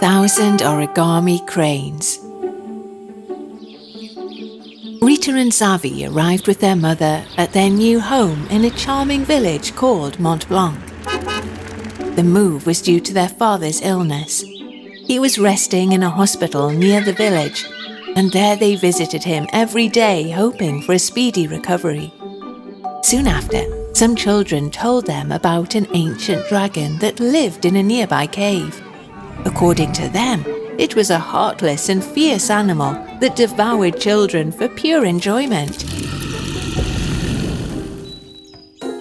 1,000 Origami Cranes. Rita and Xavi arrived with their mother at their new home in a charming village called Mont Blanc. The move was due to their father's illness. He was resting in a hospital near the village, and there they visited him every day, hoping for a speedy recovery. Soon after, some children told them about an ancient dragon that lived in a nearby cave. According to them, it was a heartless and fierce animal that devoured children for pure enjoyment.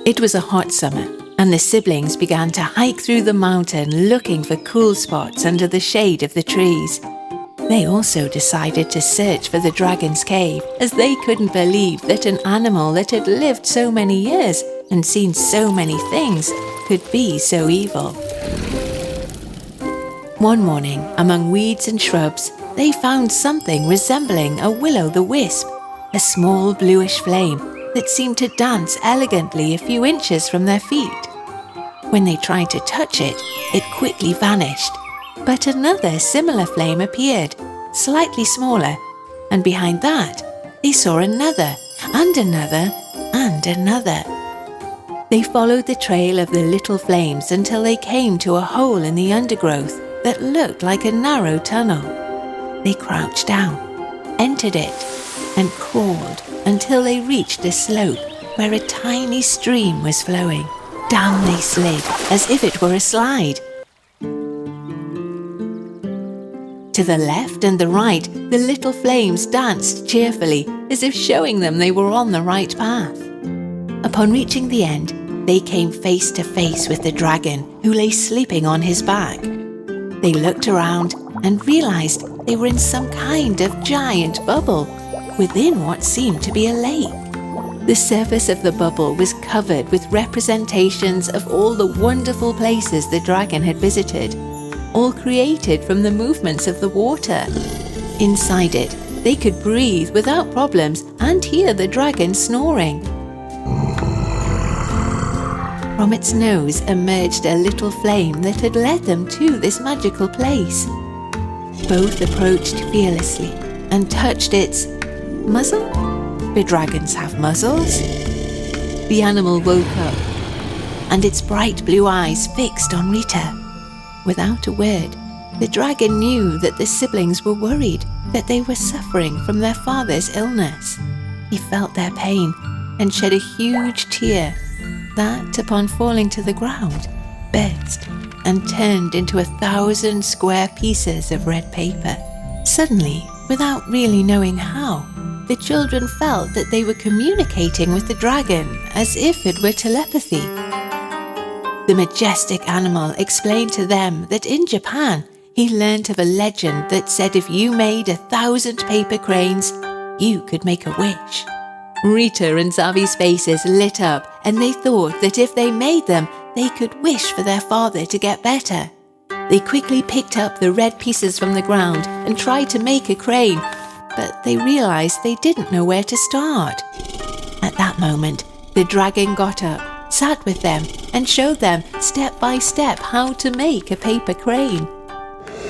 It was a hot summer, and the siblings began to hike through the mountain looking for cool spots under the shade of the trees. They also decided to search for the dragon's cave, as they couldn't believe that an animal that had lived so many years and seen so many things could be so evil. One morning, among weeds and shrubs, they found something resembling a will-o'-the-wisp, a small bluish flame that seemed to dance elegantly a few inches from their feet. When they tried to touch it, it quickly vanished. But another similar flame appeared, slightly smaller, and behind that, they saw another, and another, and another. They followed the trail of the little flames until they came to a hole in the undergrowth that looked like a narrow tunnel. They crouched down, entered it, and crawled until they reached a slope where a tiny stream was flowing. Down they slid as if it were a slide. To the left and the right, the little flames danced cheerfully, as if showing them they were on the right path. Upon reaching the end, they came face to face with the dragon, who lay sleeping on his back. They looked around and realized they were in some kind of giant bubble, within what seemed to be a lake. The surface of the bubble was covered with representations of all the wonderful places the dragon had visited, all created from the movements of the water. Inside it, they could breathe without problems and hear the dragon snoring. From its nose emerged a little flame that had led them to this magical place. Both approached fearlessly and touched its muzzle? Do dragons have muzzles? The animal woke up, and its bright blue eyes fixed on Rita. Without a word, the dragon knew that the siblings were worried that they were suffering from their father's illness. He felt their pain and shed a huge tear that, upon falling to the ground, burst and turned into 1,000 square pieces of red paper. Suddenly, without really knowing how, the children felt that they were communicating with the dragon as if it were telepathy. The majestic animal explained to them that in Japan, he learnt of a legend that said if you made 1,000 paper cranes, you could make a wish. Rita and Xavi's faces lit up, and they thought that if they made them, they could wish for their father to get better. They quickly picked up the red pieces from the ground and tried to make a crane, but they realized they didn't know where to start. At that moment, the dragon got up, sat with them, and showed them step by step how to make a paper crane.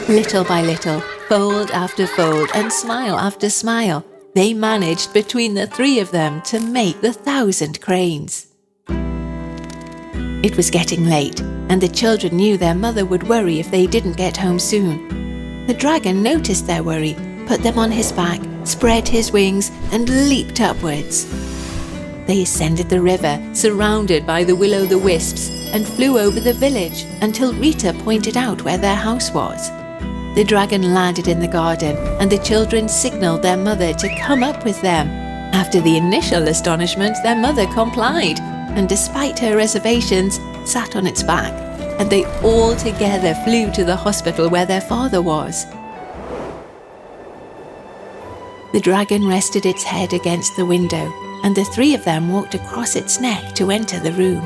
Little by little, fold after fold, and smile after smile, they managed between the three of them to make the 1,000 cranes. It was getting late, and the children knew their mother would worry if they didn't get home soon. The dragon noticed their worry, put them on his back, spread his wings, and leaped upwards. They ascended the river, surrounded by the will-o'-the-wisps, and flew over the village until Rita pointed out where their house was. The dragon landed in the garden, and the children signaled their mother to come up with them. After the initial astonishment, their mother complied, and despite her reservations, sat on its back, and they all together flew to the hospital where their father was. The dragon rested its head against the window, and the three of them walked across its neck to enter the room.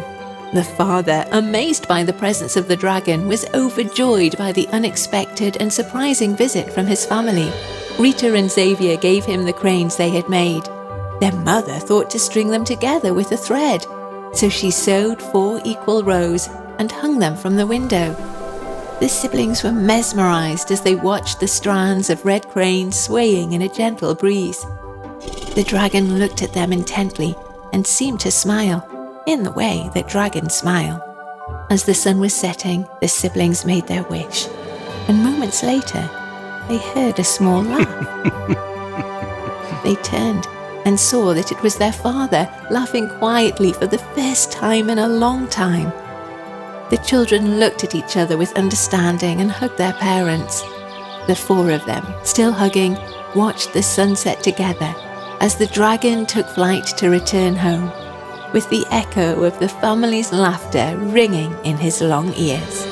The father, amazed by the presence of the dragon, was overjoyed by the unexpected and surprising visit from his family. Rita and Xavier gave him the cranes they had made. Their mother thought to string them together with a thread, so she sewed 4 equal rows and hung them from the window. The siblings were mesmerized as they watched the strands of red crane swaying in a gentle breeze. The dragon looked at them intently and seemed to smile, in the way that dragons smile. As the sun was setting, the siblings made their wish, and moments later, they heard a small laugh. They turned and saw that it was their father laughing quietly for the first time in a long time. The children looked at each other with understanding and hugged their parents. The four of them, still hugging, watched the sunset together as the dragon took flight to return home, with the echo of the family's laughter ringing in his long ears.